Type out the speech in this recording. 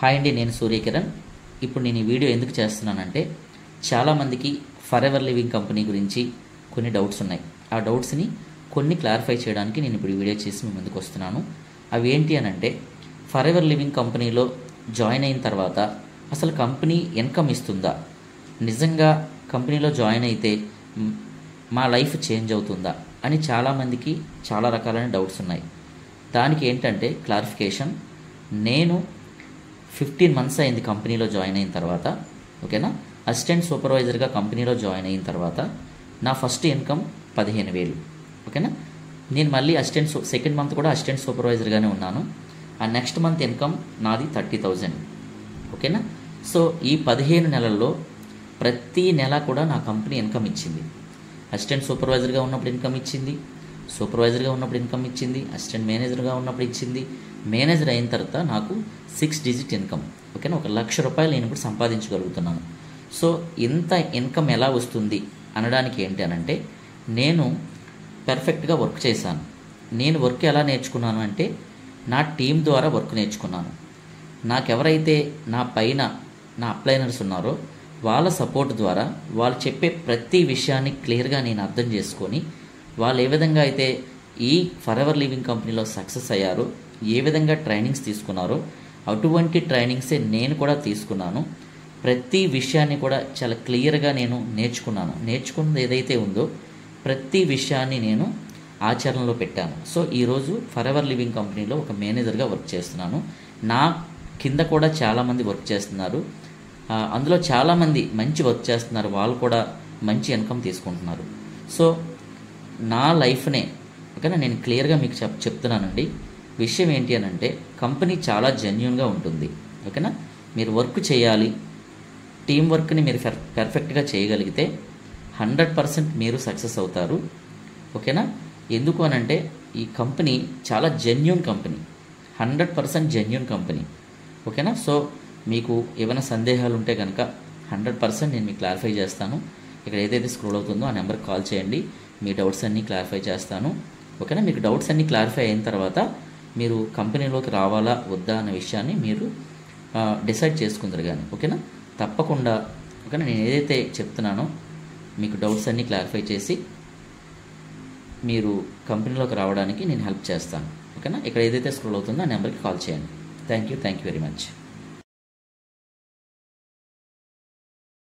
Hi అండి, నేను సూర్యకిరణ్. ఇప్పుడు నేను ఈ వీడియో ఎందుకు చేస్తున్నానంటే, చాలామందికి ఫర్ ఎవర్ లివింగ్ కంపెనీ గురించి కొన్ని డౌట్స్ ఉన్నాయి. ఆ డౌట్స్ని కొన్ని క్లారిఫై చేయడానికి నేను ఇప్పుడు ఈ వీడియో చేసి మీ ముందుకు వస్తున్నాను. అవి ఏంటి అని అంటే, ఫర్ ఎవర్ లివింగ్ కంపెనీలో జాయిన్ అయిన తర్వాత అసలు కంపెనీ ఇన్కమ్ ఇస్తుందా, నిజంగా కంపెనీలో జాయిన్ అయితే మా లైఫ్ చేంజ్ అవుతుందా అని చాలామందికి చాలా రకాలైన డౌట్స్ ఉన్నాయి. దానికి ఏంటంటే క్లారిఫికేషన్, నేను 15 months అయింది కంపెనీలో జాయిన్ అయిన తర్వాత. ఓకేనా, అసిస్టెంట్ సూపర్వైజర్గా కంపెనీలో జాయిన్ అయిన తర్వాత నా ఫస్ట్ ఇన్కమ్ 15,000. ఓకేనా, నేను మళ్ళీ సెకండ్ మంత్ కూడా అసిస్టెంట్ సూపర్వైజర్గానే ఉన్నాను. ఆ నెక్స్ట్ మంత్ ఇన్కమ్ నాది 30,000. ఓకేనా, సో ఈ 15 నెలల్లో ప్రతి నెల కూడా నా కంపెనీ ఇన్కమ్ ఇచ్చింది. అసిస్టెంట్ సూపర్వైజర్గా ఉన్నప్పుడు ఇన్కమ్ ఇచ్చింది, సూపర్వైజర్గా ఉన్నప్పుడు ఇన్కమ్ ఇచ్చింది, అసిస్టెంట్ మేనేజర్గా ఉన్నప్పుడు ఇచ్చింది, మేనేజర్ అయిన తర్వాత నాకు 6 digit ఇన్కమ్. ఓకేనా, 1,00,000 రూపాయలు నేను ఇప్పుడు సంపాదించగలుగుతున్నాను. సో ఇంత ఇన్కమ్ ఎలా వస్తుంది అనడానికి ఏంటి అనంటే, నేను పర్ఫెక్ట్గా వర్క్ చేశాను. నేను వర్క్ ఎలా నేర్చుకున్నాను అంటే, నా టీం ద్వారా వర్క్ నేర్చుకున్నాను. నాకెవరైతే నా పైన నా అప్లైనర్స్ ఉన్నారో వాళ్ళ సపోర్ట్ ద్వారా వాళ్ళు చెప్పే ప్రతి విషయాన్ని క్లియర్గా నేను అర్థం చేసుకొని, వాళ్ళు ఏ విధంగా అయితే ఈ ఫర్ ఎవర్ లివింగ్ కంపెనీలో సక్సెస్ అయ్యారో, ఏ విధంగా ట్రైనింగ్స్ తీసుకున్నారో అటువంటి ట్రైనింగ్సే నేను కూడా తీసుకున్నాను. ప్రతి విషయాన్ని కూడా చాలా క్లియర్గా నేను నేర్చుకున్నది ఏదైతే ఉందో ప్రతి విషయాన్ని నేను ఆచరణలో పెట్టాను. సో ఈరోజు ఫర్ ఎవర్ లివింగ్ కంపెనీలో ఒక మేనేజర్గా వర్క్ చేస్తున్నాను. నా కింద కూడా చాలామంది వర్క్ చేస్తున్నారు. అందులో చాలామంది మంచి వర్క్ చేస్తున్నారు, వాళ్ళు కూడా మంచి ఇన్కమ్ తీసుకుంటున్నారు. సో నా లైఫ్నే ఓకేనా నేను క్లియర్గా మీకు చెప్తున్నానండి. విషయం ఏంటి అని అంటే, కంపెనీ చాలా జెన్యూన్గా ఉంటుంది. ఓకేనా, మీరు వర్క్ చేయాలి, టీం వర్క్ని మీరు పర్ఫెక్ట్గా చేయగలిగితే 100% మీరు సక్సెస్ అవుతారు. ఓకేనా, ఎందుకు అనంటే ఈ కంపెనీ చాలా జెన్యూన్ కంపెనీ, 100% జెన్యూన్ కంపెనీ. ఓకేనా, సో మీకు ఏమైనా సందేహాలు ఉంటే కనుక 100% నేను మీకు క్లారిఫై చేస్తాను. ఇక్కడ ఏదైతే స్క్రోల్ అవుతుందో ఆ నెంబర్కి కాల్ చేయండి, మీ డౌట్స్ అన్నీ క్లారిఫై చేస్తాను. ఓకేనా, మీకు డౌట్స్ అన్నీ క్లారిఫై అయిన తర్వాత మీరు కంపెనీలోకి రావాలా వద్దా అనే విషయాన్ని మీరు డిసైడ్ చేసుకుందరు కానీ. ఓకేనా, తప్పకుండా ఓకేనా నేను ఏదైతే చెప్తున్నానో మీకు డౌట్స్ అన్నీ క్లారిఫై చేసి మీరు కంపెనీలోకి రావడానికి నేను హెల్ప్ చేస్తాను. ఓకేనా, ఇక్కడ ఏదైతే స్క్రోల్ అవుతుందో ఆ నెంబర్కి కాల్ చేయండి. Thank you very much.